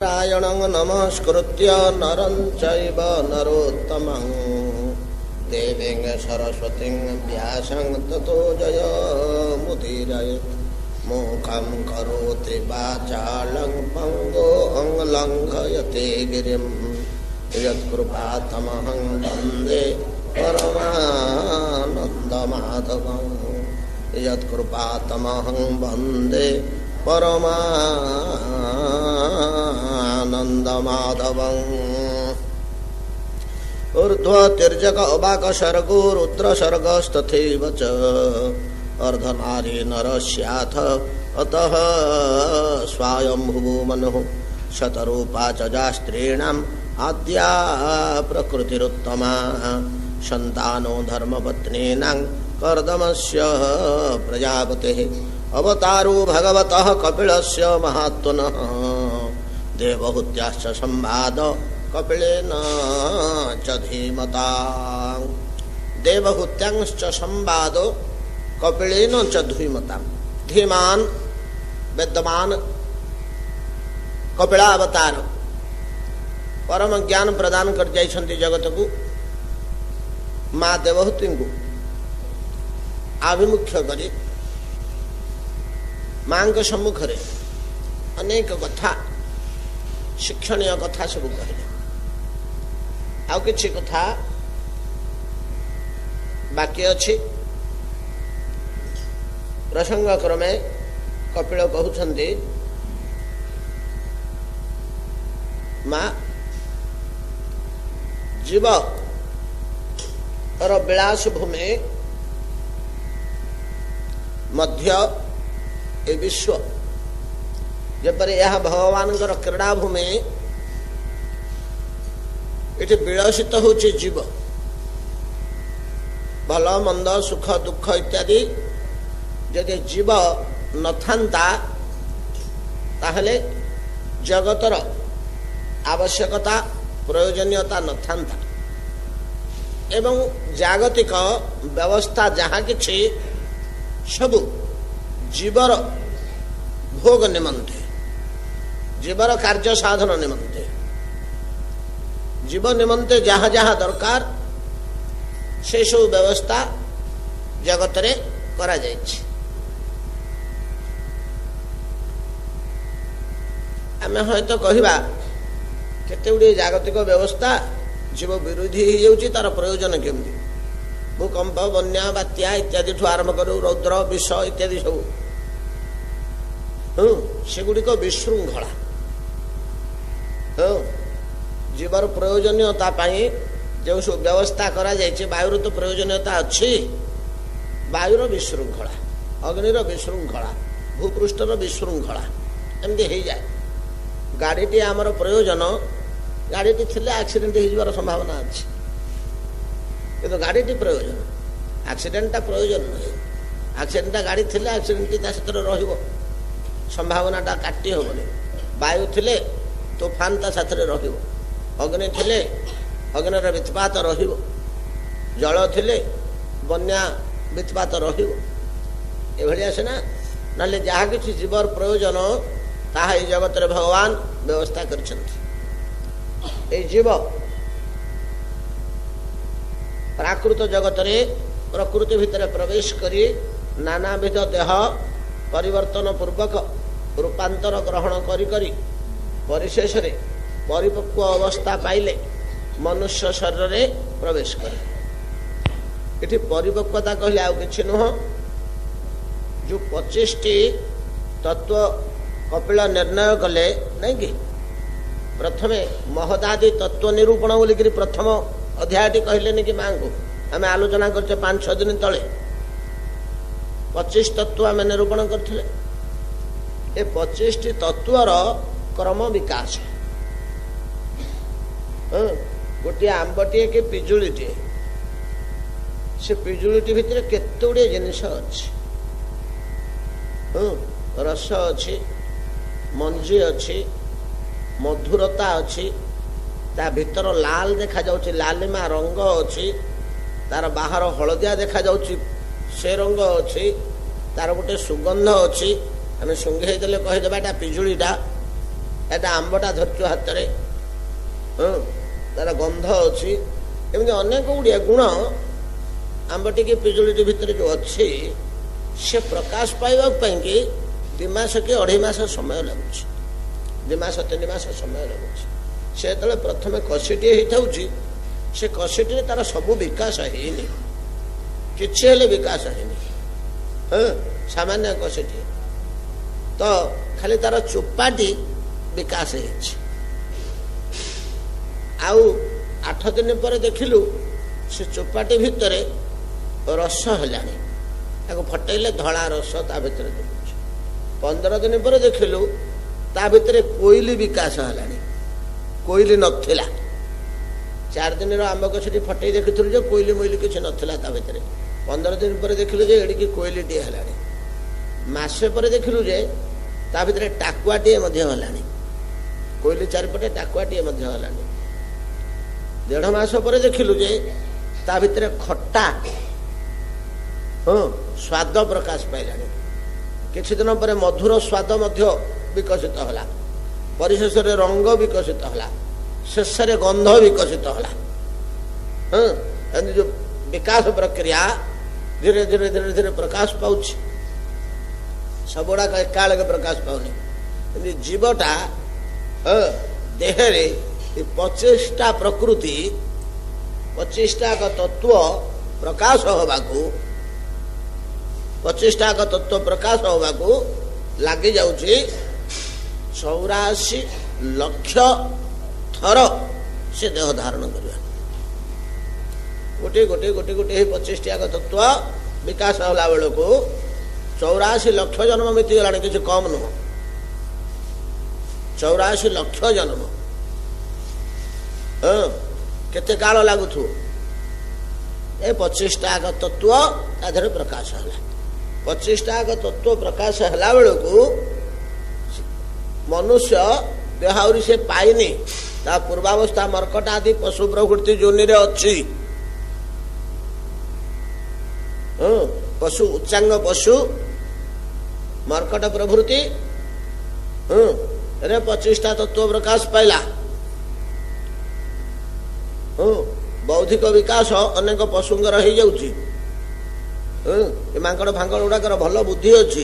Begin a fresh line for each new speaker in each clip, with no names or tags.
नारायणं नमस्कृत्य नरं चैव नरोत्तमं देवीं सरस्वतीं व्यासं ततो जयमुदीरयेत् मूकं करोति वाचालं पङ्गुं लङ्घयते गिरिं यत्कृपातमहं वन्दे परमानन्दमाधवं यत्कृपातमहं वन्दे परमानन्दमाधवं ऊर्ध्वतिर्जक अवाक सर्गो रुद्र सर्गस्तथैव च अर्धनारी नरस्याथ अतः स्वायंभुवो मनुः शतरूपा च जास्त्रीणाम् आद्या प्रकृतिरुत्तमा सन्तानो धर्मपत्नीनां कर्दमस्य प्रजापतेः अवतारो भगवतः कपिलस्य महात्मनः देवहूत्याश्च संवाद कपिलेन च धीमता देवहूत्यांश्च संवाद कपिलेन च धीमता धीमान विद्यमान कपिलावतार परम ज्ञान प्रदान कर जाइछन्ति जगत को माँ देवहूति को आभिमुख्य करी माँ के सम्मुखें अनेक कथा शिक्षणीय कथा सब कहले आउ किछि कथा बाकी अछि प्रसंग क्रमे कपिल कहउछन्ति माँ जीव और विलास भूमि मध्य ए विश्व जपर यह भगवान क्रीड़ा भूमि ये विलसित होची जीव भल मंद सुख दुख इत्यादि जदि जीव नथांता ताहले जगतर आवश्यकता प्रयोजनीयता नथांता एवं जागतिक व्यवस्था जहाँ किछि सबु जीवर भोग निमंते जीवर कार्य साधन निमंते जीव निमंते जहाँ जहाँ दरकार से सब व्यवस्था जगत रे करा जाइछि आमे हयतो कहिबा केते गुडी जागतिक व्यवस्था जीव विरोधी हो जाउछि तार प्रयोजन केमति भूकंप बन्या बात्या इत्यादि ठू आरंभ करू रौद्र विष इत्यादि सब सेगुड़िक विशृंखला जीवर प्रयोजनीयता जो सब व्यवस्था करा जाइए वायुर तो प्रयोजनीयता अच्छी वायुर विशृंखला अग्निर विशृंखला भूपृष्ठर विशृंखला एमती हो जाए गाड़ीटी आमर प्रयोजन गाड़ीटी थिले एक्सीडेंट हो संभावना अच्छी किंतु गाड़ीटी प्रयोजन एक्सीडेंटा प्रयोजन नुहे एक्सीडेंटा गाड़ी थिले एक्सीडेंट सहित रहिबो संभावनाटा काटी हेनी वायु थिले तूफान ता साथ रहिबो अग्नि थिले अग्निर वित्पात रहिबो जल थिले बन्या वित्पात रहिबो एभलिया सिना नले जहाँ किछि जीवर प्रयोजन ताहा ए जगत रे भगवान व्यवस्था करछन्ति ए जीव प्राकृत जगत रे प्रकृति भितर प्रवेश करी नानाविध देह परिवर्तन पूर्वक रूपांतर ग्रहण करी करी परिशेष रे परिपक्व अवस्था पाइले मनुष्य शरीर रे प्रवेश करे इठी परिपक्वता कहले आउ किछि नुह जो 25 टी तत्व कपिल निर्णय कले नहीं कि प्रथमे महदादि तत्व निरूपण बोलिक प्रथम अध्यायटी कहले कि माँ को आम आलोचना करछे 5-6 दिन तले 25 तत्व आम निरूपण करथिले ए 25 टी तत्वर क्रम विकास गोटे आंबटे कि पिजुलीटे से पिजुलीटी भितर केते गुडे जिनिस अछि रस अछि मंजी अछि मधुरता अछि ता भीतर लाल देखा जाउछि लालिमा रंग अछि तार बाहर हलदिया देखा जाउछि से रंग अछि तार गोटे सुगंध अछि आम सुंघे देले कहीदेवा पिजुड़ीटा ଏଟା ଆମ୍ବଟା ଧରିଛୁ ହାତରେ, ତାର ଗନ୍ଧ ଅଛି, ଏମିତି ଅନେକ ଗୁଡ଼ିଏ ଗୁଣ ଆମ୍ବ ଟିକେ ପିଜୁଳିଟି ଭିତରେ ଯେଉଁ ଅଛି, ସେ ପ୍ରକାଶ ପାଇବା ପାଇଁକି 2 ମାସ କି 2.5 ମାସ ସମୟ ଲାଗୁଛି, 2 ମାସ 3 ମାସ ସମୟ ଲାଗୁଛି। ସେ ଯେତେବେଳେ ପ୍ରଥମେ କଷିଟିଏ ହେଇଥାଉଛି, ସେ କଷିଟିରେ ତାର ସବୁ ବିକାଶ ହେଇନି, କିଛି ହେଲେ ବିକାଶ ହେଇନି, ସାମାନ୍ୟ କଷିଟିଏ, ତ ଖାଲି ତାର ଚୋପାଟି ବିକାଶ ହେଇଛି। ଆଉ 8 ଦିନ ପରେ ଦେଖିଲୁ ସେ ଚୋପାଟି ଭିତରେ ରସ ହେଲାଣି, ତାକୁ ଫଟେଇଲେ ଧଳା ରସ ତା ଭିତରେ ଦେଖୁଛି। 15 ଦିନ ପରେ ଦେଖିଲୁ ତା ଭିତରେ କୋଇଲି ବିକାଶ ହେଲାଣି, କୋଇଲି ନଥିଲା। 4 ଦିନର ଆମ୍ବ ଗଛଟି ଫଟେଇ ଦେଖିଥିଲୁ ଯେ କୋଇଲି ମୋଇଲି କିଛି ନଥିଲା ତା ଭିତରେ। 15 ଦିନ ପରେ ଦେଖିଲୁ ଯେ ଏଡ଼ିକି କୋଇଲିଟିଏ ହେଲାଣି। ମାସେ ପରେ ଦେଖିଲୁ ଯେ ତା ଭିତରେ ଟାକୁଆଟିଏ ମଧ୍ୟ ହେଲାଣି, କୋଇଲି ଚାରିପଟେ ଟାକୁଆଟିଏ ମଧ୍ୟ ହେଲାଣି। 1.5 ମାସ ପରେ ଦେଖିଲୁ ଯେ ତା ଭିତରେ ଖଟା ସ୍ୱାଦ ପ୍ରକାଶ ପାଇଲାଣି। କିଛି ଦିନ ପରେ ମଧୁର ସ୍ୱାଦ ମଧ୍ୟ ବିକଶିତ ହେଲା, ପରିଶେଷରେ ରଙ୍ଗ ବିକଶିତ ହେଲା, ଶେଷରେ ଗନ୍ଧ ବିକଶିତ ହେଲା। ଏମିତି ଯେଉଁ ବିକାଶ ପ୍ରକ୍ରିୟା ଧୀରେ ଧୀରେ ଧୀରେ ଧୀରେ ପ୍ରକାଶ ପାଉଛି, ସବୁଗୁଡ଼ାକ ଏକାବେଳକେ ପ୍ରକାଶ ପାଉନି। ଏମିତି ଜୀବଟା ଦେହରେ 25ଟା ପ୍ରକୃତି, 25ଟା ତତ୍ଵ ପ୍ରକାଶ ହେବାକୁ, 25ଟା ତତ୍ଵ ପ୍ରକାଶ ହେବାକୁ ଲାଗି ଯାଉଛି 84 ଲକ୍ଷ ଥର ସେ ଦେହ ଧାରଣ କରିବା। ଗୋଟିଏ ଗୋଟିଏ ଗୋଟିଏ ଗୋଟିଏ 25ଟା ତତ୍ଵ ବିକାଶ ହେଲା ବେଳକୁ 84 ଲକ୍ଷ ଜନ୍ମ ମିତିଗଲାଣି, କିଛି କମ୍ ନୁହଁ। 84 ଲକ୍ଷ ଜନ୍ମ, କେତେ କାଳ ଲାଗୁଥିବ? ଏ 25ଟା ତତ୍ଵ ତା ଦେହରେ ପ୍ରକାଶ ହେଲା। 25ଟା ତତ୍ଵ ପ୍ରକାଶ ହେଲା ବେଳକୁ ମନୁଷ୍ୟ ଦେହ ଆହୁରି ସେ ପାଇନି, ତା ପୂର୍ବାବସ୍ଥା ମର୍କଟ ଆଦି ପଶୁ ପ୍ରକୃତି ଯୋନିରେ ଅଛି। ପଶୁ, ଉଚ୍ଚାଙ୍ଗ ପଶୁ, ମର୍କଟ ପ୍ରଭୃତି ରେ 25ଟା ତତ୍ଵ ପ୍ରକାଶ ପାଇଲା। ବୌଦ୍ଧିକ ବିକାଶ ଅନେକ ପଶୁଙ୍କର ହେଇଯାଉଛି। ଏ ମାଙ୍କଡ଼ ଫାଙ୍କଡ଼ ଗୁଡ଼ାକର ଭଲ ବୁଦ୍ଧି ଅଛି,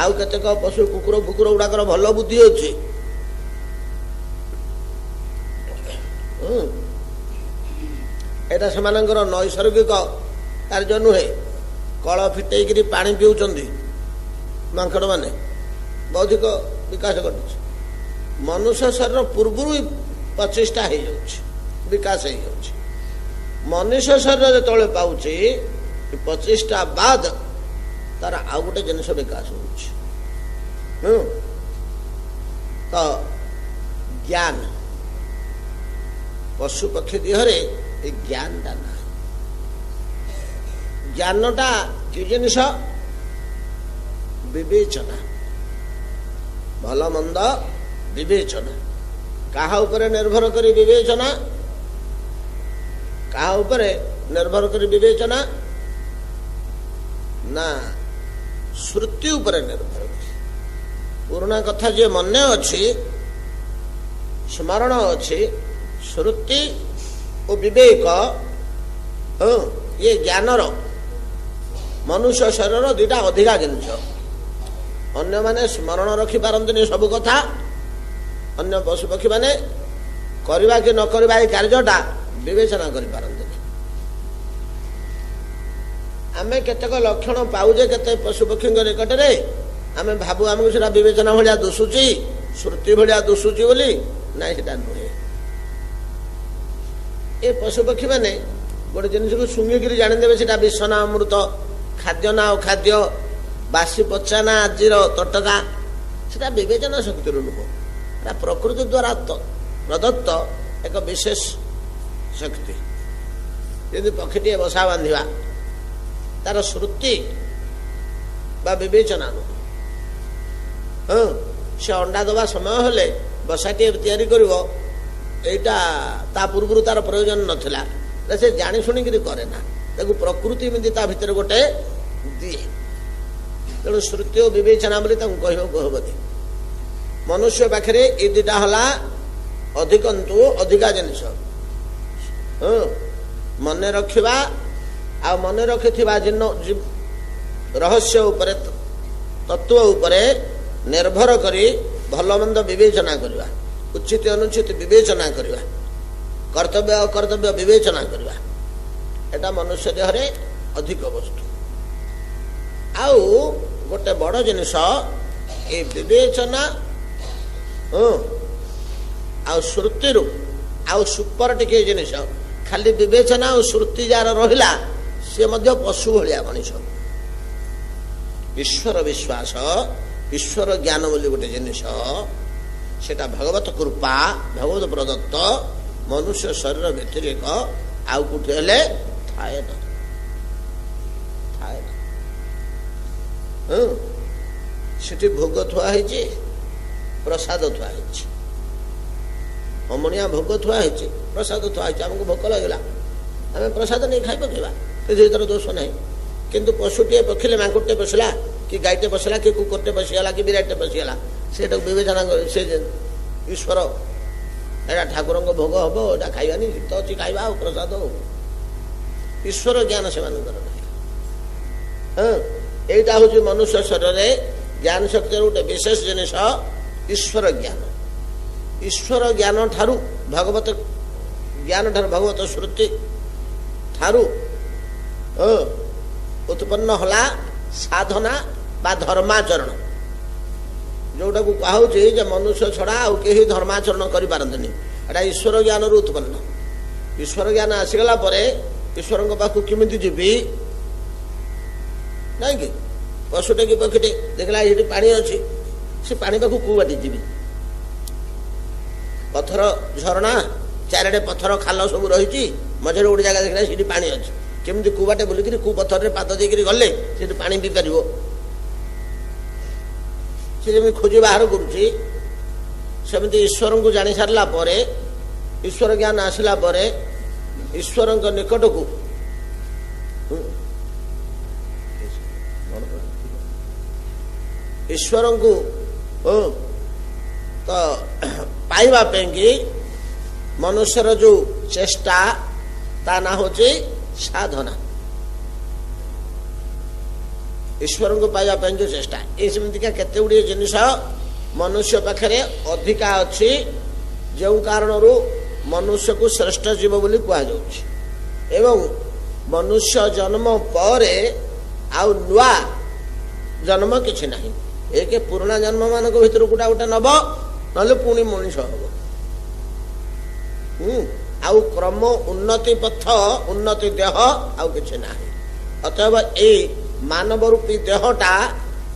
ଆଉ କେତେକ ପଶୁ କୁକୁର ଫୁକୁର ଗୁଡ଼ାକର ଭଲ ବୁଦ୍ଧି ଅଛି। ଏଇଟା ସେମାନଙ୍କର ନୈସର୍ଗିକ କାର୍ଯ୍ୟ ନୁହେଁ। କଳ ଫିଟେଇକିରି ପାଣି ପିଉଛନ୍ତି ମାଙ୍କଡ଼ ମାନେ, ବୌଦ୍ଧିକ ବିକାଶ ଘଟୁଛି। ମନୁଷ୍ୟ ଶରୀର ପୂର୍ବରୁ 25ଟା ହେଇଯାଉଛି, ବିକାଶ ହେଇଯାଉଛି। ମନୁଷ୍ୟ ଶରୀର ଯେତେବେଳେ ପାଉଛି 25ଟା ବାଦ ତାର ଆଉ ଗୋଟେ ଜିନିଷ ବିକାଶ ହଉଛି। ତ ଜ୍ଞାନ, ପଶୁ ପକ୍ଷୀ ଦେହରେ ଏ ଜ୍ଞାନଟା ନାହିଁ। ଜ୍ଞାନଟା କି ଜିନିଷ? ବିବେଚନା, ଭଲ ମନ୍ଦ ବିବେଚନା। କାହା ଉପରେ ନିର୍ଭର କରି ବିବେଚନା? କାହା ଉପରେ ନିର୍ଭର କରି ବିବେଚନା? ନା, ଶ୍ରୁତି ଉପରେ ନିର୍ଭର କରି। ପୁରୁଣା କଥା ଯିଏ ମନେ ଅଛି, ସ୍ମରଣ ଅଛି, ଶ୍ରୁତି ଓ ବିବେକ ଇଏ ଜ୍ଞାନର, ମନୁଷ୍ୟ ଶରୀରର 2ଟା ଅଧିକା ଜିନିଷ। ଅନ୍ୟମାନେ ସ୍ମରଣ ରଖିପାରନ୍ତିନି ସବୁ କଥା, ଅନ୍ୟ ପଶୁପକ୍ଷୀ ମାନେ କରିବା କି ନ କରିବା ଏ କାର୍ଯ୍ୟଟା ବିବେଚନା କରିପାରନ୍ତିନି। ଆମେ କେତେକ ଲକ୍ଷଣ ପାଉଛେ କେତେ ପଶୁପକ୍ଷୀଙ୍କ ନିକଟରେ, ଆମେ ଭାବୁ ଆମକୁ ସେଟା ବିବେଚନା ଭଳିଆ ଦୁଶୁଛି, ଶ୍ରୁତି ଭଳିଆ ଦୁଶୁଛି ବୋଲି। ନାଇଁ, ସେଟା ନୁହେଁ। ଏ ପଶୁପକ୍ଷୀ ମାନେ ଗୋଟେ ଜିନିଷକୁ ଶୁଙ୍ଗିକିରି ଜାଣିଦେବେ ସେଟା ବିଷ ନା ଅମୃତ, ଖାଦ୍ୟ ନା ଅଖାଦ୍ୟ, ବାସି ପଚା ନା ଆଜିର ତଟକା। ସେଟା ବିବେଚନା ଶକ୍ତିରୁ ନୁହଁ, ସେଟା ପ୍ରକୃତି ଦ୍ୱାରା ପ୍ରଦତ୍ତ ଏକ ବିଶେଷ ଶକ୍ତି। ଯେମିତି ପକ୍ଷୀଟିଏ ବସା ବାନ୍ଧିବା, ତାର ଶ୍ରୁତି ବା ବିବେଚନା ନୁହଁ। ସେ ଅଣ୍ଡା ଦେବା ସମୟ ହେଲେ ବସାଟିଏ ତିଆରି କରିବ, এইটা তা পূর্বରୁ তার প্রয়োজন নথিলা, সে জানি শুনিকি করে না, তাকে প্রকৃতি এমনি তা ভিতরে গোটে দিয়ে। তেমন শ্রুতি ও বিবেচনা বলে তাকে কহবাকে হবনি। मनुष्य पाखे ये दुटा हला अधिकंतु अधिका जिनिस मन रखा आ मन रखि रहस्य उपरे तत्व उपरे निर्भर करी भल मंद विवेचना करवा, उचित अनुचित विवेचना करवा, कर्तव्य अकर्तव्य विवेचना करवा, एटा मनुष्य देहरे अधिक वस्तु। आउ गोटे बड़ जिनिस ए विवेचना आउ श्रुति रु आउ सुपर टिके जिनिस खाली विवेचना और श्रुति जार रहिला से मध्य पशु भलिया मनीष। ईश्वर विश्वास ईश्वर ज्ञान बोली गोटे जिनिस सेटा भगवत कृपा भगवत प्रदत्त मनुष्य शरीर व्यतिरेक आउ कोठी हेले थाए न सेठी भोग थुआ है प्रसाद थुआ है अमणिया भोग थुआ है प्रसाद थुआ है आमको भोक लगला आम प्रसाद नहीं खाई पकेबा तो दोष ना किंतु पशुटे पखिले मांकुटे पशिला कि गाईटे पशिला कि कुकुरटे पशिगला कि बिराटे पशिगला से विवेचना से ईश्वर एटा ठाकुर भोग हम एटा खाइबानी तो अच्छी खाइबा प्रसाद हो ईश्वर ज्ञान से यहीटा हूँ मनुष्य शरीर ज्ञान शक्ति गोटे विशेष जिनिस ईश्वर ज्ञान। ईश्वर ज्ञान ठारू भगवत ज्ञान ठारू भगवत श्रुति ठारू उत्पन्न होला साधना बा धर्माचरण जोटा को कहे मनुष्य छड़ा आउ के धर्माचरण कर पारंतनी एटा ईश्वर ज्ञान रु उत्पन्न। ईश्वर ज्ञान आसीगला ईश्वर पाखु किमिति जीवी नहीं कि पशुटे कि पक्षीटे देखला ये पानी अच्छी से पानी पाखु कौ बाटी जीवी पथर झरणा चारिड़े पथर खाल सब रही मझे गोटे जगह देखला से पानी अच्छी केमती कौ बाटे बुलिक कौ पथर पाद देकर गले से पानी पी पार से जमी खोजी बाहर करुच्ची सेमती ईश्वर को जानी सारा ईश्वर ज्ञान आसला ईश्वर निकट को ईश्वर को तो पाइबा कि मनुष्यर जो चेष्टा ता ना हो साधना ईश्वर को पाइबा जो चेष्टा ये सेमतिका केते गुड़िए जिनिस मनुष्य पाखे अधिका अच्छी जो कारण मनुष्य को श्रेष्ठ जीव बोली कहुच्छी एवं मनुष्य जन्म पर आउ नुआ जन्म किछि नहीं एक पुराना जन्म मान भर गोटा गोटे नब ना पुणी मनीष हम आउ क्रम उन्नति पथ उन्नति देह आउ किछि नाही। अतएव ए मानव रूपी देहटा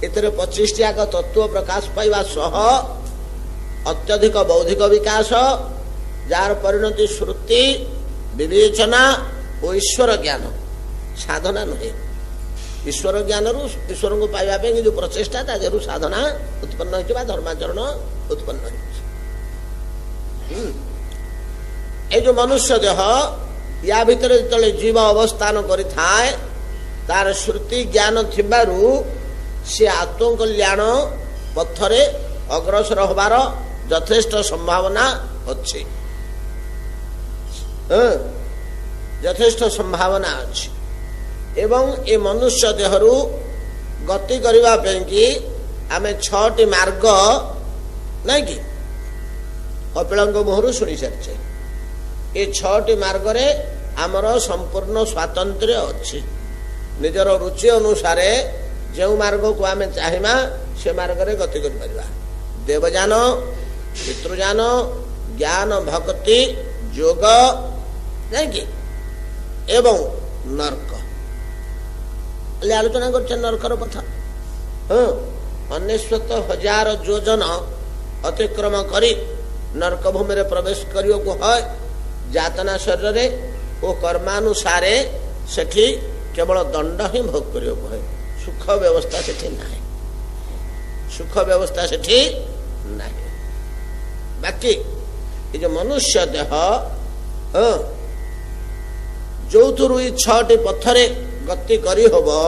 इतर 25 तत्व प्रकाश पाइबा सह अत्यधिक बौद्धिक विकास जार परिणति श्रुति विवेचना और ईश्वर ज्ञान साधना नुहे। ईश्वर ज्ञान रु ईश्वर को पाइबा जो प्रचेषा ताजू साधना उत्पन्न हो धर्माचरण उत्पन्न हो। जो मनुष्य देह या भितर जो जीव अवस्थान करि थाए तार श्रुति ज्ञान थिबारु से आत्मकल्याण पथरे अग्रसर होबार यथेष्ट संभावना अच्छी यथेष्ट संभावना अच्छी एवं ए मनुष्य देहरु गति करबा कि आमे 6टी मार्ग नहीं कि कपिलंग मुहरु सुनी सारी ये 6टी मार्ग रे आमर संपूर्ण स्वातंत्र्य अच्छी निजर रुचि अनुसार जो मार्ग को आम चाहिमा से मार्ग रे गति कर परिबा। देवजान पितृजान ज्ञान भक्ति योग नहीं कि एवं नर्क आलोचना कर नरकर कथा। हाँ 19,000 योजन अतिक्रम करी नरक भूमि रे प्रवेश करियो को है जातना शरीर ओ कर्मानुसारे सेठी केवल दंड ही भोग करियो को है सुख व्यवस्था सेठी नहीं सुख व्यवस्था सेठी नहीं। बाकी ये जो मनुष्य देह जो थुरु 6टी पथरे गति करी होबो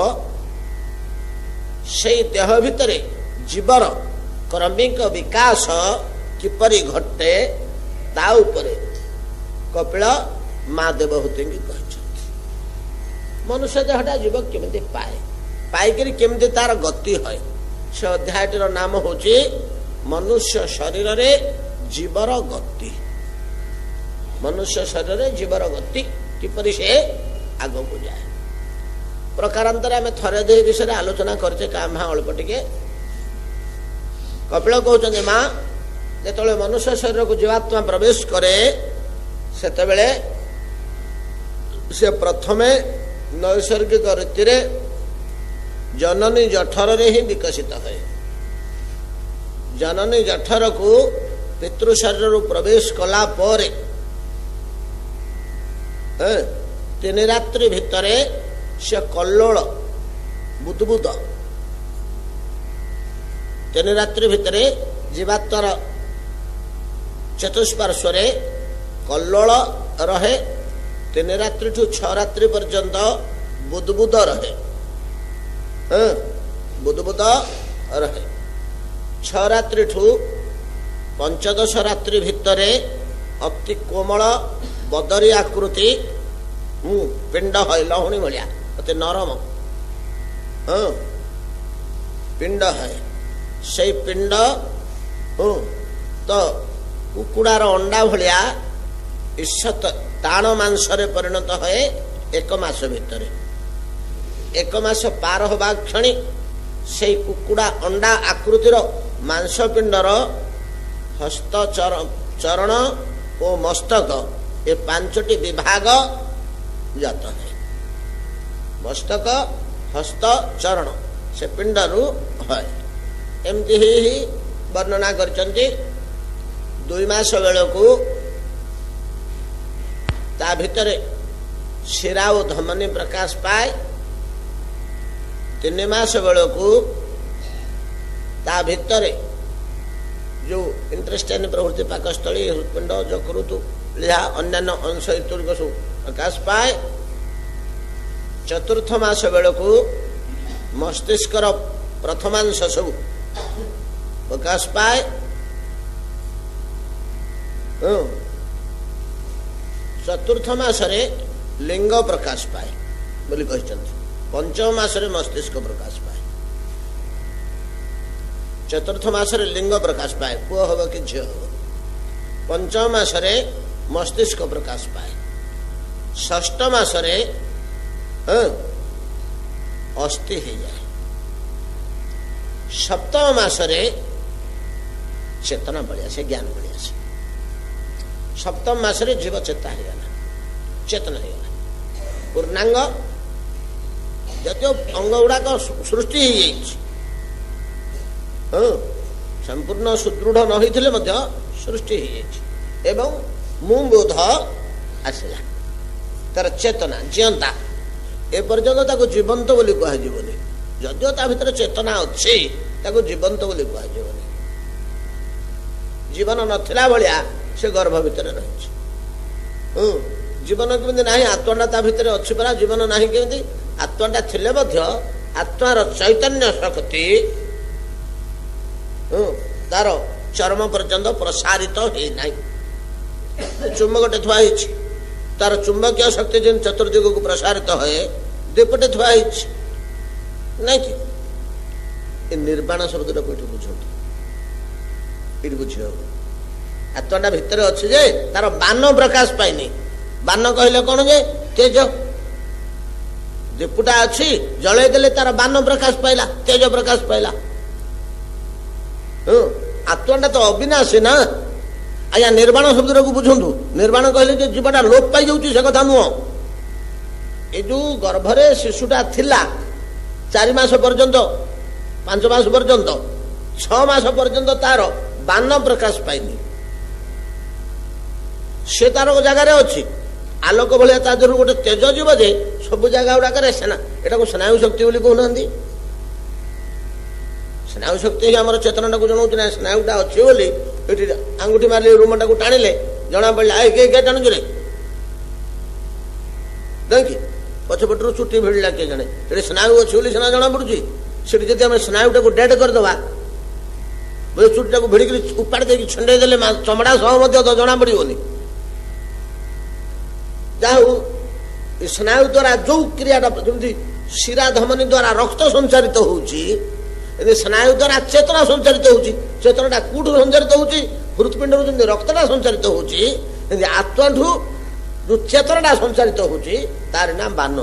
से देह भितरे जीवर क्रमिक विकास किपरि घटे ता उपरे कपिल माँ देवहूति मनुष्य देहटा जीव केमिति पाए पाइकरी केमिति तार गति है से अध्यायटीर नाम होची मनुष्य शरीर रे जीवर गति। मनुष्य शरीर रे जीवर गति किपरि से आगो को जाए प्रकारांतर आम थरे दे विषय आलोचना करचे काम अल्प टिके। कपिल कहते माँ जो मनुष्य शरीर को जीवात्मा प्रवेश करे सेतेबेले से प्रथमे नैसर्गिक रीति रे जननी जठर रे ही विकसित है। जननी जठर को पितृ शरीर प्रवेश कला परे 3 रात्रि भितरे से कल्लोल बुदबुद 3 रात्रि भितरे जीवात्मार चतुष्पार्श्वरे कल्लोल रहे 3 रात्रि ठू 6 रात्रि पर्यंत बुदबुद रहे बुदबुद रहे 6 रात्रि ठू 15 रात्रि भितरे अति कोमल बदरी आकृति पिंड है लहुणी भाया अति नरम पिंड है से पिंड तो कुकुड़ार अंडा भाया ईषत टाण मांसरे परिणत है 1 मास भितर 1 मास पार होगा क्षणी से कुकुड़ा अंडा आकृतिर मांसपिंडर हस्त चरण और मस्तक ये 5टी विभाग जात है। मस्तक हस्त चरण से पिंडरू है एमती ही वर्णना करचंती 2 मास बेलू ता भितरे शिरा और धमनी प्रकाश पाए 3 मास बेलू ता भितरे जो इंटरेस्टाइन प्रवृत्ति पाकस्थली हृदपिंड जकृतु लिहा अन्य अंश इत्यादि सब प्रकाश पाए 4th मास बेलू मस्तिष्कर प्रथमांश सब प्रकाश पाए 4th मासरे लिंग प्रकाश पाए बोली कहते 5th मासरे मस्तिष्क प्रकाश पाए 4th मासरे लिंग प्रकाश पाए पुआ हम कि झील हम 5th मासरे मस्तिष्क प्रकाश पाए 6th मासरे अस्थि हो जाए 7th मासरे चेतना बढ़िया से ज्ञान बढ़िया से 7th मासरे जीव चेता हो गला चेतना हो गला पूर्णांग जत अंग गुड़ाक सृष्टि हो संपूर्ण सुदृढ़ न होते सृष्टि हो मु बोध आसला तार चेतना जीवंता ए पर्यंत जीवंत बोली कहजनी जदिओ ता भीतर चेतना अच्छी जीवंत बोली कहजनी जीवन नथिला भलिया से गर्भ भितर रही जीवन केमती ना आत्माटा ता भितर अच्छी परा जीवन ना केमती आत्माटा थिले आत्मार चैतन्य शक्ति तार चरम पर्यंत प्रसारित हो चुंबकटे थुआ तार चुंबकीय शक्ति जिन चतुर्दिग को प्रसारित है दीपटे थुआ नहीं कि निर्वाण शब्द कोई बुझे ये बुझे आत्माटा भितर अच्छे जे तार बान प्रकाश पाइनि बान कहले कौन जे तेज दीपुटा अच्छी जलई देले तार बान प्रकाश पाइला तेज प्रकाश पाइला आत्माटा तो अविनाशी ना आया निर्वाण शब्द को बुझंतु निर्वाण कहले जीवटा लोप पाई जाउची से कथा नुह ए जो गर्भरे शिशुटा थिला 4 मास पर्यंत 5 मास पर्यंत 6 मास पर्यंत तार बान प्रकाश पाइनि से तार जगार अच्छी आलोक भाया ता देहरु गोटे तेज जीव जे सब जगह गुड़ाक सेना एटा को स्नायु शक्ति बोली कहना स्नायु शक्ति आम चेतना को जनाऊँ ना स्नायुटा अच्छी बोली ये आंगुठी मारे रूमटा को टाणिले जना पड़ा आई किए टाणुचु रे देखी पछपटर चुट्टी भिड़ला किए जाने ये स्नायु अच्छी बोली सीना जना पड़ी से स्नायुटा को डेड करदे बोले चुट्टा को भिड़िक उपाड़ दे छंडे देले चमड़ा सह जना पड़ोनी जाऊ स्नायु द्वारा जो क्रियाटा जमी शिरा धमनी द्वारा रक्त संचारित होउची स्नायु द्वारा चेतना संचारित होउची चेतनाटा कौटू संचारित होउची हृत्पिंड रक्तटा संचारित होउची आत्मा ठू जो चेतनाटा संचारित होउची तार नाम बान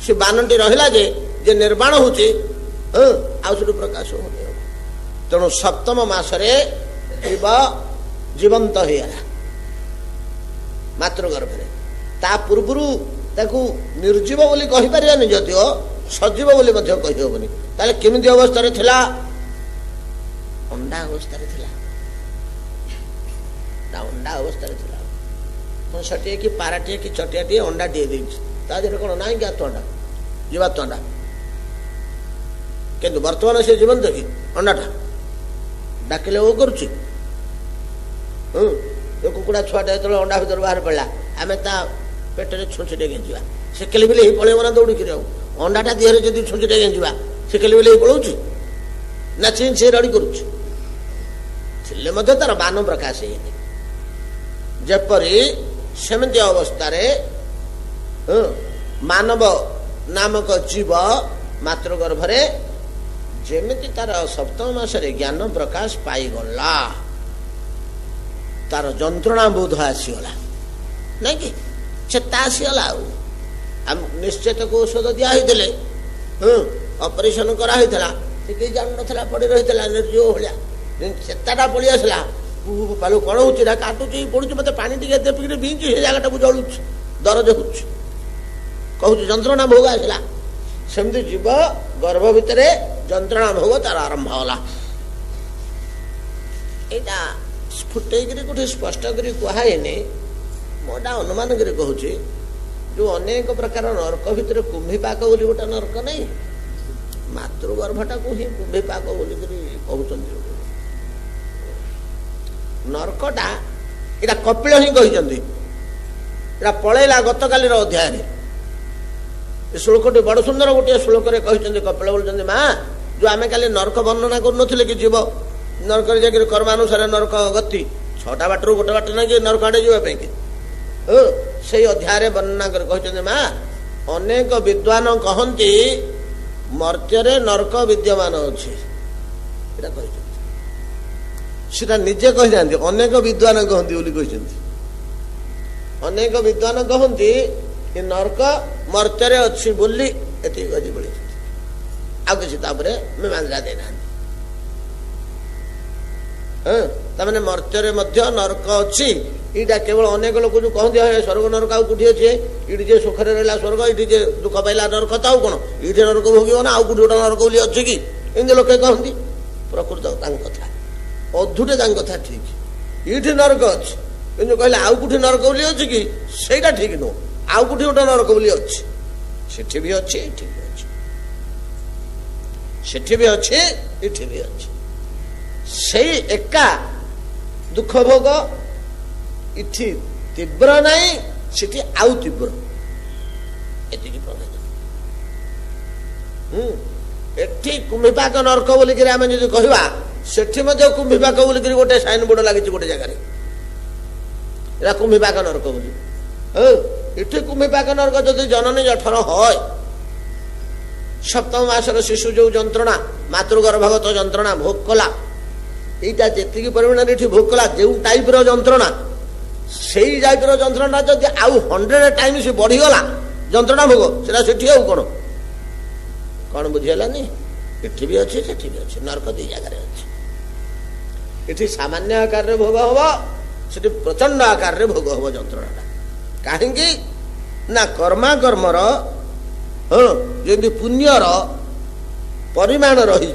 से बानटी रहिला जे निर्माण होउची आउसु प्रकाश होने तेणु सप्तम मासरे जीव जीवंत होगा मातृगर्भरे ता पूर्वरु ताकू निर्जीव बोली कहि परियानी जदिओ सजीव बोली मध्य कहि होबनी ताले केमिति अवस्था रे थिला अंडा अवस्था रे थिला ता अंडा अवस्था रे थिला तो सटिए की पाराटिए की चटियाटिए अंडा दे देछि ता जे कोन नाही कि अंडा जीवात्म अंडा किंतु वर्तमान से जीवंत कि अंडाटा डाकिले वो करुची कुकुड़ा छुआटा जो अंडा भर बाहर पड़ा आम ता पेटे छुंचटे गेंजा से केले बेले पलैब ना दौड़ी अंडाटा देहरे जब छुंचटे गेंजा से केले बेले पलाऊँ ना चीन से रड़ी करुले तार बान प्रकाश जपरी सेमती अवस्था मानव नामक जीव मातृगर्भरे जेमिति तार सप्तम मासरे ज्ञान प्रकाश पाईगला तार जंत्रणा बोध आसीगला नहीं कि चेता आसीगला निश्चित को औषध दिया ऑपरेशन करा कहीं जान ना पड़ी रही निर्जीव भाया चेताटा पड़ी आसला पालू कौन हो काटुची पड़ू मत पानी टे देपिक बींची से जगटा को जलुच दरज हो कहूँ जंत्रणा भोग आसला सेमती जीव गर्भ भितर जंत्रणा भोग तार आरंभ होला एटा फुटेकरी गोटे स्पष्ट कर कहुनी मोटा अनुमान कर कहूँ जो अनेक प्रकार नरक भितर कुंभीपाक बोली गोटे नरक नहीं मातृगर्भटा को ही कुंभीपाक बोली कहते नरकटा यहाँ कपिल ही कहते पलैला गत काली अध्याय श्लोकटी बड़ सुंदर गोटे श्लोक कहते कपिल बोलते माँ जो आम काली नरक वर्णना कर जीव नरक जाकर कर्मानुसार नरक गति 6टा बाटर गोटे बाट ना कि नरक आड़े जावाई से अध्याय वर्णना कर कहते माँ अनेक विद्वान कहती मर्त्य नरक विद्यमान अच्छे सीटा निजे कही अनेक विद्वान कहती अनेक विद्वान कहती नरक मर्त्य अच्छी बोली एति गजी बोली आउ किसी मीमांसा देना तमें मर्त्य नरक अच्छी यहाँ केवल अनेक लोग जो कहते हैं स्वर्ग नरक आउ कौटी अच्छे ये जे सुखरे रहा स्वर्ग ये जे दुख पाइला नरक तो आउ कौन ये नरक भोग ना आउ कौटी गोटे नरक बोली अच्छे कि इमती लोक कहती प्रकृत कथा अधुटे कथा ठीक ये नरक अच्छे कि कहले आउ कौटी नरक बोली अच्छे कि सहीटा ठीक नुह आउ कौटी गोटे नरक बोली अच्छे सेठी भी अच्छे एठी भी अच्छे सेठी भी अच्छे एठी भी अच्छे से एका दुख भोग इठी तीव्र नहीं सेठी आउ तीव्र एतिकी प्रभेद एठी कुंभीपाक नरक बोलिक आम जो कहवा सेठी मध्य कुंभीपाक बोलिक गोटे साइन बोर्ड लगी गोटे जगह कुंभीपाक नरक बोली इठी कुंभीपाक नरक जदि जननी जठर है सप्तम मासर शिशु जो जंत्रणा मातृगर्भगत जंत्रणा भोग कला यहाँ जी परिमाण भोग कला जो टाइप जंत्रणा से टाइप जंत्रणा जब आउ 100 टाइम्स बढ़ीगला जंत्रणा भोग से कौन कौन बुझीगलानी इठी भी अच्छे सेठी भी अच्छे नरक दी जगह अच्छे इठी सामान्य आकार भोग हम से प्रचंड आकार भोग हम जंत्रणा कहीं ना कर्मा कर्मर जमी पुण्यर परिमाण रही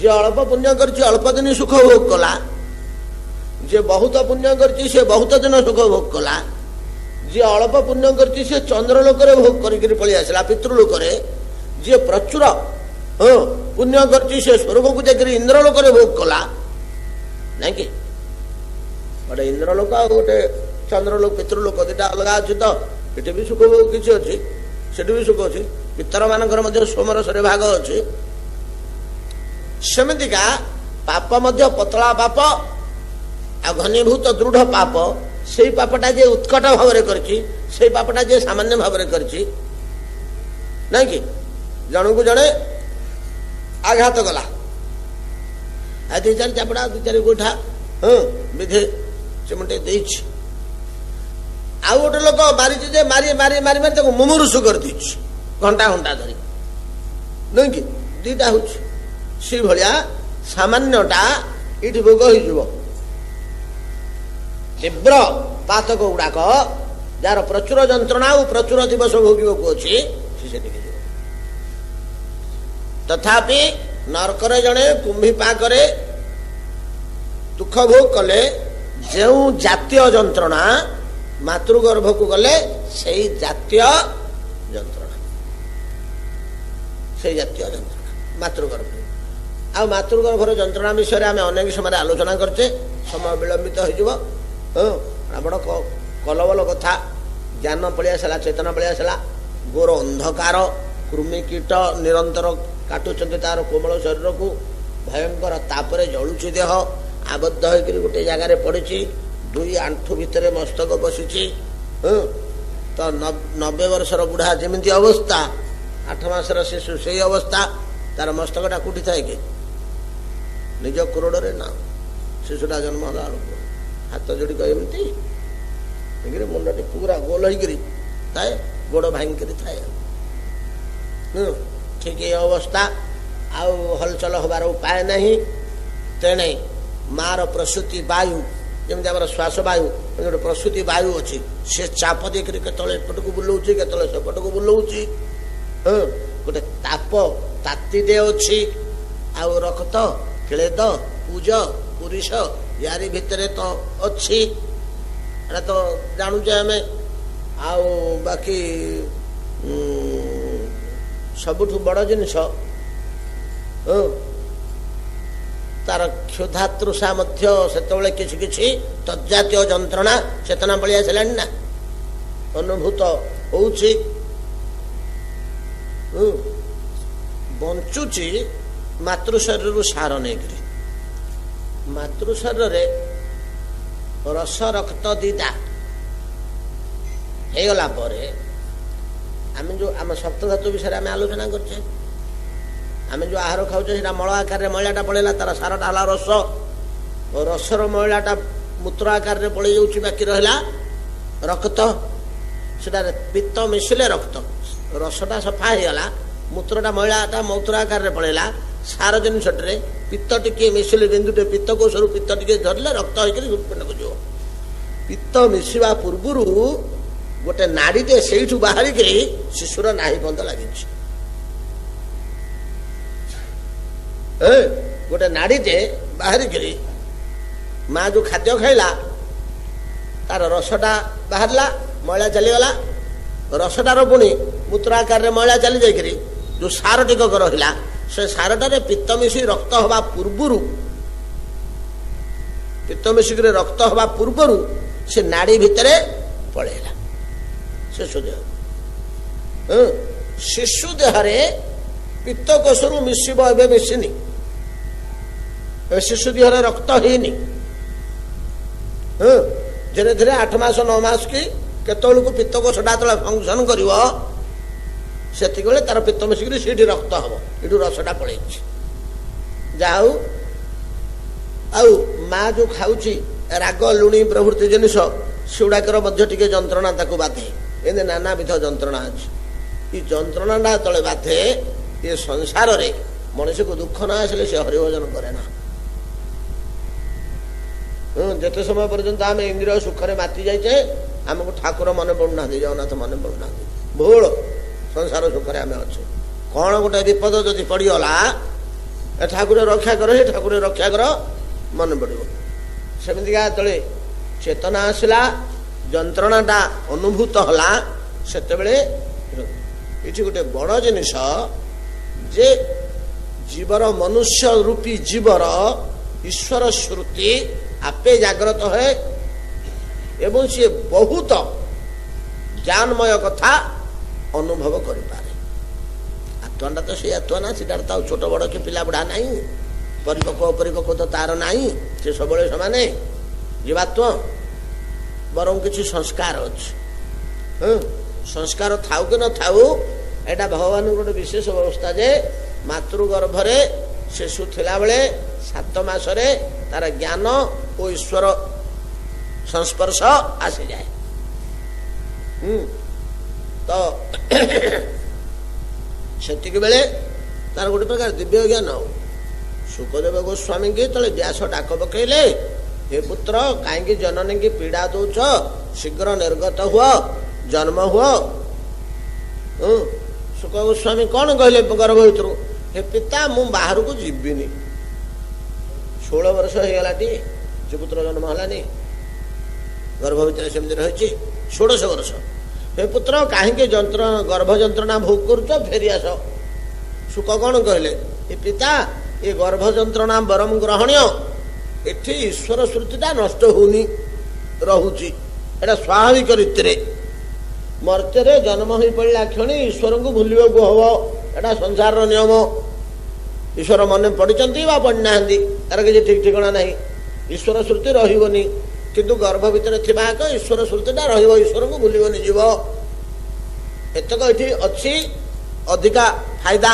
जे अल्प पुण्य कर अल्प दिन सुख भोग कला जे बहुत पुण्य कर बहुत दिन सुख भोग कला जे अल्प पुण्य कर चंद्रलोक भोग कर पलि आसला पितृलोक जे प्रचुर पुण्य कर स्वर्ग को जाकर इंद्रलोक भोग कला ना कि गोटे इंद्रलोक गोटे चंद्रलोक पितृलोक दुटा अलग अच्छे तो ये भी सुख किसी अच्छी से भी सुख अच्छी पितर मान सोमरस भाग अच्छे ସେମିତିକା ପାପ ମଧ୍ୟ ପତଳା ପାପ ଆଉ ଘନୀଭୂତ ଦୃଢ ପାପ, ସେଇ ପାପଟା ଯେ ଉତ୍କଟ ଭାବରେ କରିଛି, ସେଇ ପାପଟା ଯେ ସାମାନ୍ୟ ଭାବରେ କରିଛି ନାଇଁ କି। ଜଣକୁ ଜଣେ ଆଘାତ କଲା, ଦୁଇ ଚାରି ଚାପଡ଼ା ଦୁଇ ଚାରି ଗୋଇଠା ବିଧେ ଚିମୁଟେ ଦେଇଛି। ଆଉ ଗୋଟେ ଲୋକ ମାରିଛି ଯେ ମାରି ମାରି ମାରି ମାରି ତାକୁ ମୁମୁରୁଷୁ କରିଦେଇଛି ଘଣ୍ଟା ଘଣ୍ଟା ଧରି, ନୁହେଁ କି। ଦିଟା ହଉଛି ସେଇଭଳିଆ ସାମାନ୍ୟଟା ଏଇଠି ଭୋଗ ହେଇଯିବ। ତୀବ୍ର ପାତକ ଗୁଡାକ ଯାହାର ପ୍ରଚୁର ଯନ୍ତ୍ରଣା ଆଉ ପ୍ରଚୁର ଦିବସ ଭୋଗିବାକୁ ଅଛି ସେ ସେଠିକି ଯିବ। ତଥାପି ନରକରେ ଜଣେ କୁମ୍ଭୀ ପାକରେ ଦୁଃଖ ଭୋଗ କଲେ ଯେଉଁ ଜାତୀୟ ଯନ୍ତ୍ରଣା, ମାତୃଗର୍ଭକୁ ଗଲେ ସେଇ ଜାତୀୟ ଯନ୍ତ୍ରଣା, ସେଇ ଜାତୀୟ ଯନ୍ତ୍ରଣା ମାତୃଗର୍ଭ। ଆଉ ମାତୃଗର୍ଭର ଯନ୍ତ୍ରଣା ବିଷୟରେ ଆମେ ଅନେକ ସମୟରେ ଆଲୋଚନା କରିଛେ, ସମୟ ବିଳମ୍ବିତ ହେଇଯିବ। ବଡ଼ କଲବଲ କଥା, ଜ୍ଞାନ ପଳେଇ ଆସିଲା, ଚେତନା ପଳେଇ ଆସିଲା। ଘୋର ଅନ୍ଧକାର, କୃମି କୀଟ ନିରନ୍ତର କାଟୁଛନ୍ତି ତାର କୋମଳ ଶରୀରକୁ, ଭୟଙ୍କର ତାପରେ ଜଳୁଛି ଦେହ, ଆବଦ୍ଧ ହେଇକରି ଗୋଟେ ଜାଗାରେ ପଡିଛି, 2 ଆଣ୍ଠୁ ଭିତରେ ମସ୍ତକ ବସିଛି। ତ 90 ବର୍ଷର ବୁଢା ଯେମିତି ଅବସ୍ଥା, 8 ମାସର ଶିଶୁ ସେଇ ଅବସ୍ଥା। ତାର ମସ୍ତକଟା କୋଉଠି ଥାଏ କି? ନିଜ କୋରଡ଼ରେ ନା। ଶିଶୁଟା ଜନ୍ମ ହେଲା ବେଳକୁ ହାତ ଯୋଡ଼ିକ ଏମିତି, ମୁଣ୍ଡଟି ପୁରା ଗୋଲ ହେଇକିରି ଥାଏ, ଗୋଡ ଭାଙ୍ଗିକିରି ଥାଏ। ଠିକ ଏ ଅବସ୍ଥା, ଆଉ ହଲଚଲ ହବାର ଉପାୟ ନାହିଁ। ତେଣେ ମାର ପ୍ରସୂତି ବାୟୁ, ଯେମିତି ଆମର ଶ୍ୱାସ ବାୟୁ, ଗୋଟେ ପ୍ରସୂତି ବାୟୁ ଅଛି, ସେ ଚାପ ଦେଇକରି କେତେବେଳେ ଏପଟକୁ ବୁଲଉଛି, କେତେବେଳେ ସେପଟକୁ ବୁଲଉଛି। ଗୋଟେ ତାପ ତାତିଟେ ଅଛି, ଆଉ ରକ୍ତ କ୍ଳେଦ ପୂଜ ପୁରୁଷ ୟାରି ଭିତରେ ତ ଅଛି, ଏଟା ତ ଜାଣୁଛେ ଆମେ। ଆଉ ବାକି ସବୁଠୁ ବଡ଼ ଜିନିଷ ତାର କ୍ଷୁଧା ତୃଷା ମଧ୍ୟ ସେତେବେଳେ କିଛି କିଛି ତଜ୍ଜାତୀୟ ଯନ୍ତ୍ରଣା ଚେତନା ପଳେଇ ଆସିଲାଣି ନା, ଅନୁଭୂତ ହଉଛି। ବଞ୍ଚୁଛି ମାତୃ ଶରୀରରୁ ସାର ନେଇକରି। ମାତୃ ଶରୀରରେ ରସ ରକ୍ତ ଦିଟା ହେଇଗଲା ପରେ ଆମେ ଯୋଉ ଆମ ସପ୍ତଧାତୁ ବିଷୟରେ ଆମେ ଆଲୋଚନା କରୁଛେ, ଆମେ ଯୋଉ ଆହାର ଖାଉଛେ ସେଟା ମଳ ଆକାରରେ ମଇଳାଟା ପଳେଇଲା, ତାର ସାରଟା ହେଲା ରସ। ରସର ମଇଳାଟା ମୂତ୍ର ଆକାରରେ ପଳେଇ ଯାଉଛି, ବାକି ରହିଲା ରକ୍ତ। ସେଟାରେ ପିତ୍ତ ମିଶିଲେ ରକ୍ତ, ରସଟା ସଫା ହେଇଗଲା, ମୂତ୍ରଟା ମଇଳାଟା ମୂତ୍ର ଆକାରରେ ପଳେଇଲା। ସାର ଜିନିଷଟିରେ ପିତ୍ତ ଟିକେ ମିଶିଲେ, ବିନ୍ଦୁଟେ ପିତ୍ତ କୋଷରୁ ପିତ୍ତ ଟିକେ ଧରିଲେ ରକ୍ତ ହେଇକରି ହୃତ୍ପିଣ୍ଡକୁ ଯିବ। ପିତ୍ତ ମିଶିବା ପୂର୍ବରୁ ଗୋଟେ ନାଡିଟେ ସେଇଠୁ ବାହାରିକିରି ଶିଶୁର ନାହି ବନ୍ଧ ଲାଗିଛି। ଗୋଟେ ନାଡିଟେ ବାହାରିକିରି ମା ଯୋଉ ଖାଦ୍ୟ ଖାଇଲା ତାର ରସଟା ବାହାରିଲା, ମଇଳା ଚାଲିଗଲା। ରସଟାର ପୁଣି ମୂତ୍ର ଆକାରରେ ମଇଳା ଚାଲି ଯାଇକରି ଯୋଉ ସାର ଟିକକ ରହିଲା, ସେ ସାରଟାରେ ପିତ୍ତ ମିଶି ରକ୍ତ ହବା ପୂର୍ବରୁ, ପିତ୍ତ ମିଶିକିରି ରକ୍ତ ହବା ପୂର୍ବରୁ ସେ ନାଡି ଭିତରେ ପଳେଇଲା ଶିଶୁ ଦେହ। ଶିଶୁ ଦେହରେ ପିତ୍ତ କୋଷରୁ ମିଶିବ, ଏବେ ମିଶିନି। ଶିଶୁ ଦେହରେ ରକ୍ତ ହେଇନି। ଧୀରେ ଧୀରେ 8 ମାସ 9 ମାସ କି କେତେବେଳକୁ ପିତ୍ତ କୋଷଟା ଯେତେବେଳେ ଫଙ୍କସନ କରିବ, ସେତିକିବେଳେ ତାର ପିତ୍ତ ମିଶିକିରି ସେଇଠି ରକ୍ତ ହବ, ଏଠୁ ରସଟା ପଳେଇଛି। ଯାହା ହଉ, ଆଉ ମା ଯୋଉ ଖାଉଛି ରାଗ ଲୁଣି ପ୍ରଭୃତି ଜିନିଷ, ସେଗୁଡାକର ମଧ୍ୟ ଟିକେ ଯନ୍ତ୍ରଣା ତାକୁ ବାଧେ। ଏମିତି ନାନାବିଧ ଯନ୍ତ୍ରଣା ଅଛି। ଏ ଯନ୍ତ୍ରଣାଟା ଯେତେବେଳେ ବାଧେ, ଏ ସଂସାରରେ ମଣିଷକୁ ଦୁଃଖ ନ ଆସିଲେ ସେ ହରିଭଜନ କରେ ନା। ଯେତେ ସମୟ ପର୍ଯ୍ୟନ୍ତ ଆମେ ଇନ୍ଦ୍ରିୟ ସୁଖରେ ମାତି ଯାଇଛେ, ଆମକୁ ଠାକୁର ମନେ ପଡୁନାହାନ୍ତି, ଜଗନ୍ନାଥ ମନେ ପଡୁନାହାନ୍ତି। ଭୁଲ ସଂସାର ସୁଖରେ ଆମେ ଅଛୁ। କଣ ଗୋଟେ ବିପଦ ଯଦି ପଡିଗଲା, ଏ ଠାକୁର ରକ୍ଷା କର, ହେ ଠାକୁର ରକ୍ଷା କର, ମନେ ପଡିବ। ସେମିତିକା ଯେତେବେଳେ ଚେତନା ଆସିଲା, ଯନ୍ତ୍ରଣାଟା ଅନୁଭୂତ ହେଲା, ସେତେବେଳେ ଏଠି ଗୋଟେ ବଡ ଜିନିଷ ଯେ ଜୀବର, ମନୁଷ୍ୟ ରୂପୀ ଜୀବର ଈଶ୍ୱର ସ୍ମୃତି ଆପେ ଜାଗ୍ରତ ହୁଏ ଏବଂ ସିଏ ବହୁତ ଜ୍ଞାନମୟ କଥା ଅନୁଭବ କରିପାରେ। ଆତ୍ମାଟା ତ ସେଇ ଆତ୍ମା ନା, ସେଟାରେ ତ ଆଉ ଛୋଟ ବଡ କି ପିଲା ବୁଢା ନାହିଁ। ପରିପକ୍ୱ ଅପରିପକ୍ୱ ତ ତାର ନାହିଁ, ସେ ସବୁବେଳେ ସମାନେ ଜୀବାତ୍ମ। ବରଂ କିଛି ସଂସ୍କାର ଅଛି। ସଂସ୍କାର ଥାଉ କି ନଥାଉ, ଏଇଟା ଭଗବାନଙ୍କ ଗୋଟେ ବିଶେଷ ବ୍ୟବସ୍ଥା ଯେ ମାତୃ ଗର୍ଭରେ ଶିଶୁ ଥିଲାବେଳେ 7 ମାସରେ ତାର ଜ୍ଞାନ ଓ ଈଶ୍ୱର ସଂସ୍ପର୍ଶ ଆସିଯାଏ। ତ ସେତିକି ବେଳେ ତାର ଗୋଟେ ପ୍ରକାର ଦିବ୍ୟ ଜ୍ଞାନ। ସୁଖଦେବ ଗୋସ୍ୱାମୀଙ୍କୁ ତଳେ ବ୍ୟାସ ଡାକ ପକେଇଲେ, ହେ ପୁତ୍ର, କାହିଁକି ଜନନୀକି ପୀଡ଼ା ଦଉଛ? ଶୀଘ୍ର ନିର୍ଗତ ହୁଅ, ଜନ୍ମ ହୁଅ। ସୁଖ ଗୋସ୍ୱାମୀ କଣ କହିଲେ ଗର୍ଭ ଭିତରୁ? ହେ ପିତା, ମୁଁ ବାହାରକୁ ଯିବିନି। 16 ବର୍ଷ ହେଇଗଲାଟି, ସେ ପୁତ୍ର ଜନ୍ମ ହେଲାନି, ଗର୍ଭ ଭିତରେ ସେମିତି ରହିଛି 16 ବର୍ଷ। ହେ ପୁତ୍ର, କାହିଁକି ଗର୍ଭ ଯନ୍ତ୍ରଣା ଭୋଗ କରୁଛ? ଫେରି ଆସ। ସୁଖ କଣ କହିଲେ? ଏ ପିତା, ଏ ଗର୍ଭ ଯନ୍ତ୍ରଣା ବରଂ ଗ୍ରହଣୀୟ, ଏଠି ଈଶ୍ୱର ଶ୍ରୁତିଟା ନଷ୍ଟ ହଉନି, ରହୁଛି। ଏଟା ସ୍ୱାଭାବିକ ରୀତିରେ ମର୍ତ୍ତ୍ୟରେ ଜନ୍ମ ହୋଇ ପଡ଼ିଲା କ୍ଷଣି ଈଶ୍ୱରଙ୍କୁ ଭୁଲିବାକୁ ହବ। ଏଟା ସଂସାରର ନିୟମ। ଈଶ୍ୱର ମନେ ପଡ଼ିଛନ୍ତି ବା ପଡ଼ିନାହାନ୍ତି, ତାର କିଛି ଠିକ ଠିକଣା ନାହିଁ। ଈଶ୍ୱର ଶ୍ରୁତି ରହିବନି, କିନ୍ତୁ ଗର୍ଭ ଭିତରେ ଥିବା ଏକ ଈଶ୍ୱର ଶ୍ରୁତିଟା ରହିବ, ଈଶ୍ୱରଙ୍କୁ ଭୁଲିବନି ଯିବ। ଏତକ ଏଠି ଅଛି ଅଧିକା ଫାଇଦା।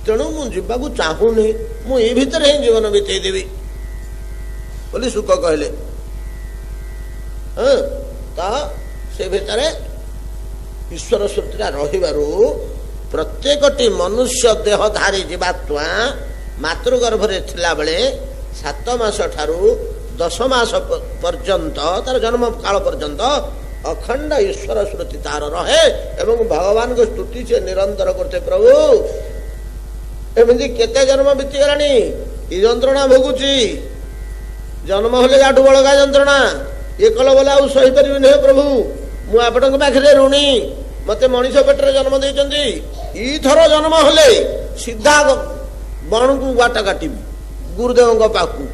ତେଣୁ ମୁଁ ଯିବାକୁ ଚାହୁଁନି, ମୁଁ ଏଇ ଭିତରେ ହିଁ ଜୀବନ ବିତେଇଦେବି ବୋଲି ସୁଖ କହିଲେ। ତ ସେ ଭିତରେ ଈଶ୍ୱର ଶ୍ରୁତିଟା ରହିବାରୁ ପ୍ରତ୍ୟେକଟି ମନୁଷ୍ୟ ଦେହଧାରୀ ଜୀବାତ୍ମା ମାତୃଗର୍ଭରେ ଥିଲାବେଳେ 7 ମାସ ଠାରୁ 10 ମାସ ପର୍ଯ୍ୟନ୍ତ, ତାର ଜନ୍ମ କାଳ ପର୍ଯ୍ୟନ୍ତ ଅଖଣ୍ଡ ଈଶ୍ୱର ଶ୍ରୁତି ତାର ରହେ ଏବଂ ଭଗବାନଙ୍କ ସ୍ତୁତି ସେ ନିରନ୍ତର କରୁଥିଲେ। ପ୍ରଭୁ, ଏମିତି କେତେ ଜନ୍ମ ବିତିଗଲାଣି, ଏ ଯନ୍ତ୍ରଣା ଭୋଗୁଛି। ଜନ୍ମ ହେଲେ ଯାଠୁ ବଳଗା ଯନ୍ତ୍ରଣା, ଇଏ କଲ ବୋଲେ ଆଉ ସହିପାରିବିନି। ହେ ପ୍ରଭୁ, ମୁଁ ଆପଣଙ୍କ ପାଖରେ ଋଣୀ। ମତେ ମଣିଷ ପେଟରେ ଜନ୍ମ ଦେଇଛନ୍ତି, ଏଇଥର ଜନ୍ମ ହେଲେ ସିଧା ବଣକୁ ବାଟ କାଟିବି, ଗୁରୁଦେବଙ୍କ ପାଖକୁ।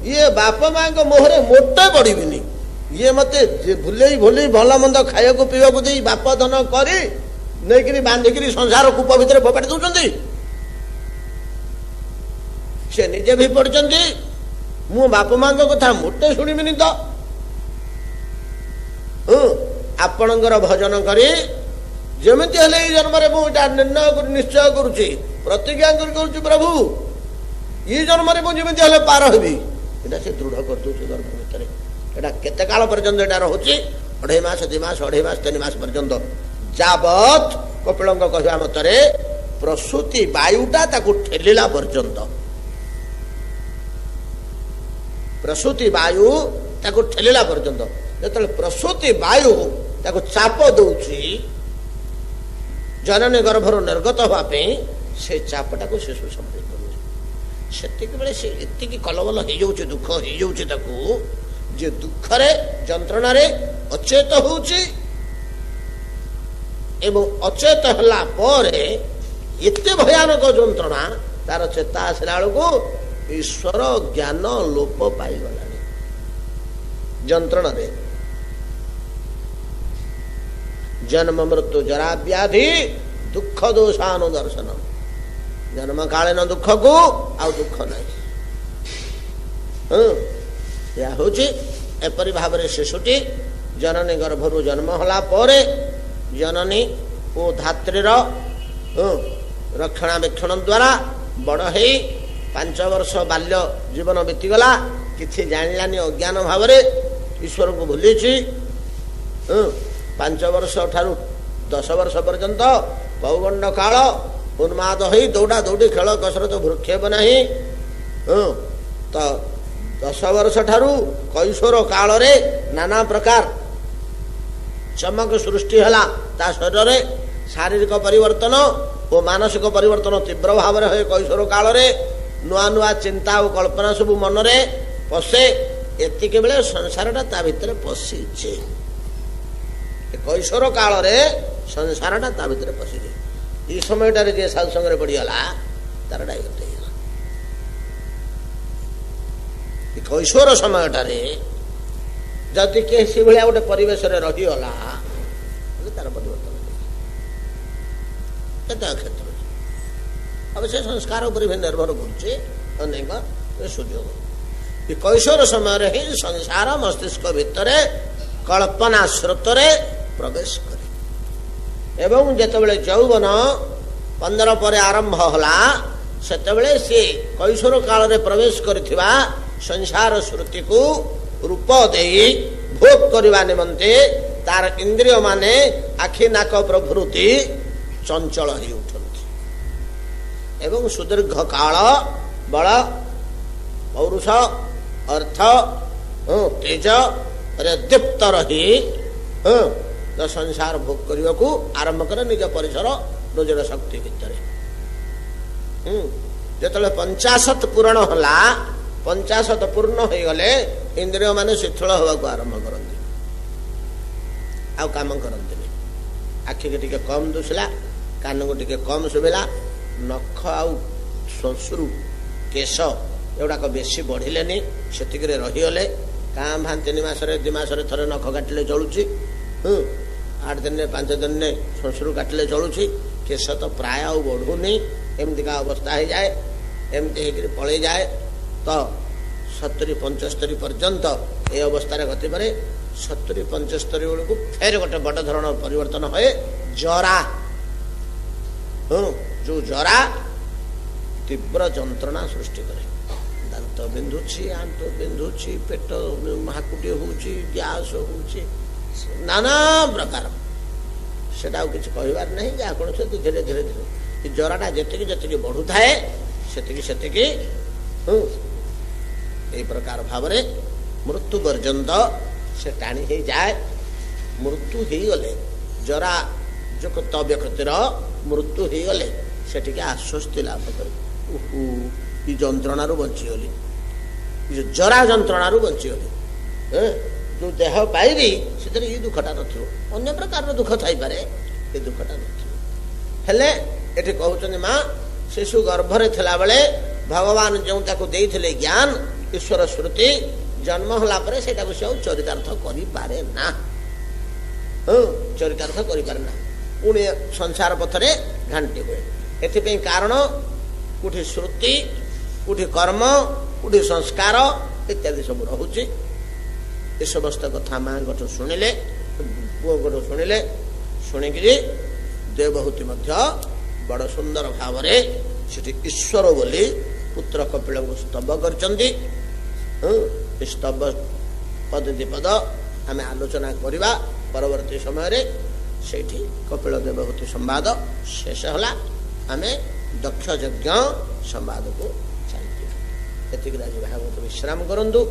ଇଏ ବାପା ମାଙ୍କ ମୋହରେ ମୋଟେ ପଡିବିନି। ଇଏ ମତେ ଭୁଲେଇ ଭୁଲେଇ ଭଲ ମନ୍ଦ ଖାଇବାକୁ ପିଇବାକୁ ଦେଇ ବାପ ଧନ କରି ନେଇକିରି ବାନ୍ଧିକିରି ସଂସାର କୂପ ଭିତରେ ଫୋପାଡ଼ି ଦଉଛନ୍ତି। ସେ ନିଜେ ବି ପଡିଛନ୍ତି, ମୁଁ ବାପା ମାଙ୍କ କଥା ମୋଟେ ଶୁଣିବିନି। ତ ଆପଣଙ୍କର ଭଜନ କରି ଯେମିତି ହେଲେ ଏଇ ଜନ୍ମରେ ମୁଁ ଏଇଟା ନିର୍ଣ୍ଣୟ କରି ନିଶ୍ଚୟ କରୁଛି, ପ୍ରତିଜ୍ଞା କରି କରୁଛି, ପ୍ରଭୁ ଏଇ ଜନ୍ମରେ ମୁଁ ଯେମିତି ହେଲେ ପାର ହେବି। ଏଇଟା ସେ ଦୃଢ କରିଦଉଛି ଗର୍ଭ ଭିତରେ। ଏଇଟା କେତେ କାଳ ପର୍ଯ୍ୟନ୍ତ ଏଇଟା ରହୁଛି? 2.5 ମାସ, 2 ମାସ, 2.5 ମାସ, 3 ମାସ ପର୍ଯ୍ୟନ୍ତ, ଯାବତ୍ କପିଳଙ୍କ କହିବା ମତରେ ପ୍ରସୂତି ବାୟୁଟା ତାକୁ ଠେଲିଲା ପର୍ଯ୍ୟନ୍ତ। ପ୍ରସୂତି ବାୟୁ ତାକୁ ଠେଲିଲା ପର୍ଯ୍ୟନ୍ତ। ଯେତେବେଳେ ପ୍ରସୂତି ବାୟୁ ତାକୁ ଚାପ ଦଉଛି ଜନନୀ ଗର୍ଭରୁ ନିର୍ଗତ ହେବା ପାଇଁ, ସେ ଚାପଟାକୁ ଶିଶୁ ସମ୍ଭାଳି କରୁଛି। ସେତିକି ବେଳେ ସେ ଏତିକି କଲବଲ ହେଇଯାଉଛି, ଦୁଃଖ ହେଇଯାଉଛି ତାକୁ, ଯେ ଦୁଃଖରେ ଯନ୍ତ୍ରଣାରେ ଅଚେତ ହଉଛି ଏବଂ ଅଚେତ ହେଲା ପରେ ଏତେ ଭୟାନକ ଯନ୍ତ୍ରଣା, ତାର ଚେତା ଆସିଲା ବେଳକୁ ଈଶ୍ୱର ଜ୍ଞାନ ଲୋପ ପାଇଗଲାଣି ଯନ୍ତ୍ରଣାରେ। ଜନ୍ମ ମୃତ୍ୟୁ ଜରା ବ୍ୟାଧି ଦୁଃଖ ଦୋଷାନୁଦର୍ଶନ। ଜନ୍ମ କାଳୀନ ଦୁଃଖକୁ ଆଉ ଦୁଃଖ ନାହିଁ। ଏହା ହଉଛି ଏପରି ଭାବରେ ଶିଶୁଟି ଜନନୀ ଗର୍ଭରୁ ଜନ୍ମ ହେଲା ପରେ ଜନନୀ ଓ ଧାତ୍ରୀର ରକ୍ଷଣାବେକ୍ଷଣ ଦ୍ୱାରା ବଡ଼ ହେଇ 5 ବର୍ଷ ବାଲ୍ୟ ଜୀବନ ବିତିଗଲା। କିଛି ଜାଣିଲାନି, ଅଜ୍ଞାନ ଭାବରେ ଈଶ୍ୱରଙ୍କୁ ଭୁଲିଛି। 5 ବର୍ଷ ଠାରୁ 10 ବର୍ଷ ପର୍ଯ୍ୟନ୍ତ ପୌଗଣ୍ଡ କାଳ, ଉନ୍ମାଦ ହୋଇ ଦୌଡ଼ା ଦୌଡ଼ି ଖେଳ କସରତ ଭୃକ୍ଷେପ ନାହିଁ। ତ 10 ବର୍ଷ ଠାରୁ କୈଶୋର କାଳରେ ନାନା ପ୍ରକାର ଚମକ ସୃଷ୍ଟି ହେଲା ତା ଶରୀରରେ। ଶାରୀରିକ ପରିବର୍ତ୍ତନ ଓ ମାନସିକ ପରିବର୍ତ୍ତନ ତୀବ୍ର ଭାବରେ ହୁଏ କୈଶୋର କାଳରେ। ନୂଆ ନୂଆ ଚିନ୍ତା ଓ କଳ୍ପନା ସବୁ ମନରେ ପଶେ। ଏତିକି ବେଳେ ସଂସାରଟା ତା ଭିତରେ ପଶିଛି। କୈଶୋର କାଳରେ ସଂସାରଟା ତା ଭିତରେ ପଶିଛି। ଏଇ ସମୟଟାରେ ଯିଏ ସାଧୁସଙ୍ଗରେ ପଡ଼ିଗଲା, ତାର ଡାଇଭର୍ଟ ହେଇଗଲା। କୈଶୋର ସମୟଟାରେ ଯଦି କିଏ ସେଭଳିଆ ଗୋଟେ ପରିବେଶରେ ରହିଗଲା, ତାର ପରିବର୍ତ୍ତନ କେତେ କ୍ଷେତ୍ରରେ अवश्य संस्कार उपर भी निर्भर करुचे अनेक सुजोग कैशोर समय ही संसार मस्तिष्क भितर कल्पना स्रोतरे प्रवेश करे एवं जेतेबेले यौवन 15 पर आरंभ होला सेतेबेले से कैशोर काल रे प्रवेश करथिबा संसार श्रुति को रूप देई भोग करबा निमंते तार इंद्रिय माने आखि नाक प्रभृति चंचल ही उठंती एवं सुदीर्घ काल बल पौरुष अर्थ तेज रे दीप्त रही तो संसार भोग करने को आरंभ करे निज परिसर रोजर शक्ति भितर जिते 50 पूर्ण होला 50 पूर्ण हो गले इंद्रिय माने शिथिल होगा आरंभ करती आउ काम करती आखि के टिके कम दुसला कान को टिके कम शुभिला नख आउ श्वश्रु केश एगुड़ाक बेसी बढ़िले सेतिक रहीगले काँ भां 3 मासरे 2 मासरे थरे नख काटिले चलुची 8 दिन 5 दिन श्वश्रु काटिले चलुची केश तो प्राय बढ़ुनी एमती का अवस्था हो जाए एमती पलि जाए तो 70-75 पर्यंत ये अवस्था गति करे 70-75 बेलू फेर गोटे बड़ धरण परिवर्तन हुए जरा जो जरा तीव्र जंत्रणा सृष्टि करे दांत बिंधुची आंत बिंधुची पेट हाकुटी होउची गैस होउची नाना प्रकार सेटा किसी कहबार नहीं जहाँ कौन से धीरे धीरे धीरे जराटा जेतिकी जेतिकी बढ़ु थाए सेतिकी सेतिकी यही प्रकार भाव मृत्यु पर्यंत से टाणी हो जाए मृत्यु हो गले जरा जो व्यक्तिर मृत्यु हो गले से आश्वस्ति लाभ कर जंत्रणु बंचीगली जरा जंत्रणु बंचीगली जो देह पाइबी से ये दुखटा अन्य प्रकार दुख थाईपे ये दुखटा नले ये कहते माँ शिशु गर्भरे थिला बेले भगवान जो देते ज्ञान ईश्वर श्रुति जन्म होला परे सेटा को चरितार्थ करि पारे ना चरितार्थ करि पारे ना पुणी संसार पथरे घांटी हुए एथि कारण कुठी श्रुति कुठी कर्म कुठी संस्कार इत्यादि सब रहुची ए समस्त कथा माँ गठ शुणिले पुओ गठ शुणिले शुणिक देवहूति मध्य बड़ सुंदर भाव से ईश्वर बोली पुत्र कपिल को स्तव कर स्तव पद्धति पद आम आलोचना करवा परवर्ती समय से कपिल देवहूति संवाद शेष है आम दक्ष यज्ञ संवाद को चलती भागवत विश्राम करंतु।